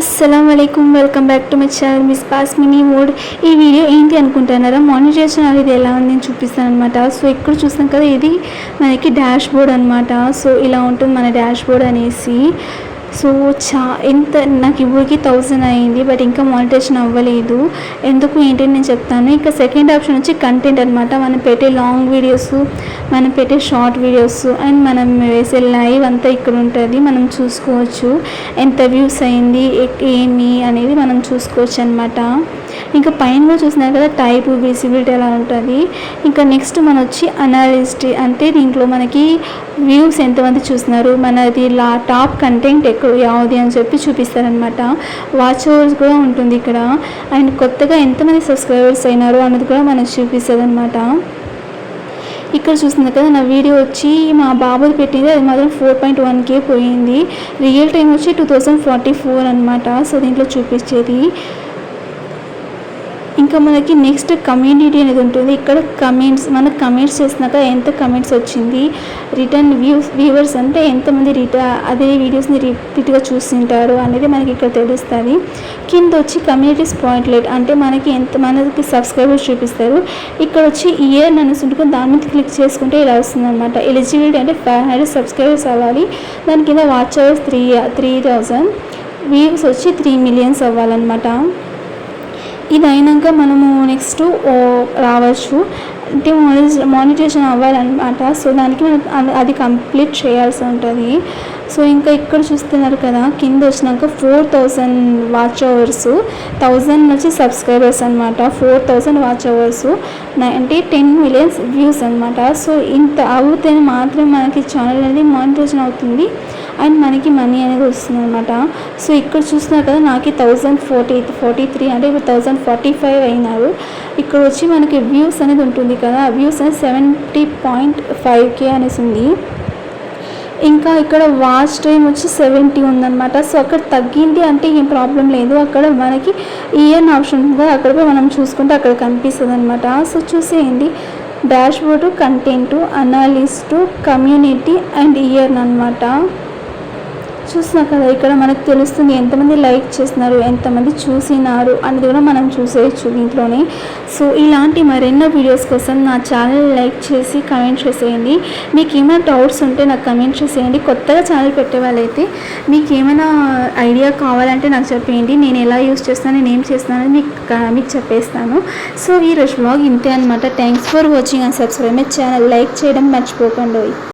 అస్సలాముఅలైకుం welcome back to my channel miss pass mini mode. ఈ video ఏంటి అనుకుంటున్నారా? Monetisation అనేది ఎలా ఉంది నేను చూపిస్తాను అనమాట. సో ఇక్కడ చూసాం కదా, ఇది మనకి డాష్ బోర్డ్ అనమాట. సో ఇలా ఉంటుంది మన డాష్ బోర్డ్ అనేసి. సో ఎంత నాకు ఇప్పటికి 1000 అయింది, బట్ ఇంకా మానిటైజేషన్ అవ్వలేదు. ఎందుకు ఏంటి నేను చెప్తాను. ఇంకా సెకండ్ ఆప్షన్ వచ్చి కంటెంట్ అనమాట. మనం పెట్టే లాంగ్ వీడియోస్, మనం పెట్టే షార్ట్ వీడియోస్ అండ్ మనం వేసే లైవ్ అంతా ఇక్కడ ఉంటుంది. మనం చూసుకోవచ్చు ఎంత వ్యూస్ అయింది ఏమి అనేది మనం చూసుకోవచ్చు అనమాట. ఇంకా పైన చూసినారు కదా టైప్ విజిబిలిటీ ఎలా ఉంటుంది. ఇంకా నెక్స్ట్ మన వచ్చి అనాలిస్ట్, అంటే దీంట్లో మనకి వ్యూస్ ఎంతమంది చూస్తున్నారు, మనది టాప్ కంటెంట్ యావది అని చెప్పి చూపిస్తారనమాట. వాచ్ అవర్స్ కూడా ఉంటుంది ఇక్కడ. అండ్ కొత్తగా ఎంతమంది సబ్స్క్రైబర్స్ అయినారు అన్నది కూడా మనకు చూపిస్తుంది అనమాట. ఇక్కడ చూస్తుంది కదా, నా వీడియో వచ్చి మా బాబుది పెట్టింది, అది మాత్రం 4.1K పోయింది. రియల్ టైం వచ్చి 2044 అనమాట. సో దీంట్లో చూపించేది. ఇంకా మనకి నెక్స్ట్ కమ్యూనిటీ అనేది ఉంటుంది. ఇక్కడ కమెంట్స్, మనకు కమెంట్స్ చేసినాక ఎంత కమెంట్స్ వచ్చింది, రిటర్న్ వ్యూవర్స్ అంటే ఎంతమంది అదే వీడియోస్ని రిపీట్గా చూస్తుంటారు అనేది మనకి ఇక్కడ తెలుస్తుంది. కింద వచ్చి కమ్యూనిటీ స్పాట్లైట్, అంటే మనకి సబ్స్క్రైబర్స్ చూపిస్తారు. ఇక్కడ వచ్చి ఇయర్ అనేసి దాని మీద క్లిక్ చేసుకుంటే ఇలా వస్తుంది అనమాట. ఎలిజిబిలిటీ అంటే 500 సబ్స్క్రైబర్స్ అవ్వాలి. దాని కింద వాచ్ అవర్స్ 3000, వ్యూస్ వచ్చి 3 million అవ్వాలన్నమాట. ఇది అయినాక మనము నెక్స్ట్ రావచ్చు, అంటే మానిటైజేషన్ అవ్వాలన్నమాట. సో దానికి మనం అది కంప్లీట్ చేయాల్సి ఉంటుంది. సో ఇంకా ఇక్కడ చూస్తున్నారు కదా, కింద వచ్చినాక 4000 వాచ్ అవర్స్, 1000 వచ్చి సబ్స్క్రైబర్స్ అనమాట. 4000 వాచ్ అవర్స్ అంటే 10 million వ్యూస్ అనమాట. సో ఇంత అవుతేనే మాత్రం మనకి ఛానల్ అనేది మానిటైజేషన్ అవుతుంది అండ్ మనకి మనీ అనేది వస్తుంది అనమాట. సో ఇక్కడ చూస్తున్నారు కదా, నాకు 1043 అంటే ఇప్పుడు 1045 అయినారు. ఇక్కడ వచ్చి మనకి వ్యూస్ అనేది ఉంటుంది కదా, వ్యూస్ అనేది 70.5K అనేసి ఉంది. ఇంకా ఇక్కడ వాచ్ టైం వచ్చి 70 ఉందన్నమాట. సో అక్కడ తగ్గింది అంటే ఏం ప్రాబ్లం లేదు. అక్కడ మనకి ఇయర్ ఆప్షన్ ఉంది, అక్కడ మనం చూసుకుంటే అక్కడ కనిపిస్తుంది అనమాట. సో చూసేయండి, dashboard, content, analyst, community and earn అనమాట. చూసినా కదా, ఇక్కడ మనకు తెలుస్తుంది ఎంతమంది లైక్ చేస్తున్నారు, ఎంతమంది చూసినారు అనేది కూడా మనం చూసేయచ్చు దీంట్లోనే. సో ఇలాంటి మరెన్నో వీడియోస్ కోసం నా ఛానల్ లైక్ చేసి కమెంట్ చేసేయండి. మీకు ఏమైనా డౌట్స్ ఉంటే నాకు కమెంట్ చేసేయండి. కొత్తగా ఛానల్ పెట్టే వాళ్ళైతే మీకు ఏమైనా ఐడియా కావాలంటే నాకు చెప్పేయండి. నేను ఎలా యూస్ చేస్తాను, నేను ఏం చేస్తాను అని మీకు చెప్పేస్తాను. సో ఈ రోజు వ్లాగ్ ఇంతే అనమాట. Thanks for watching and subscribe my channel. Like చేయడం మర్చిపోకండి.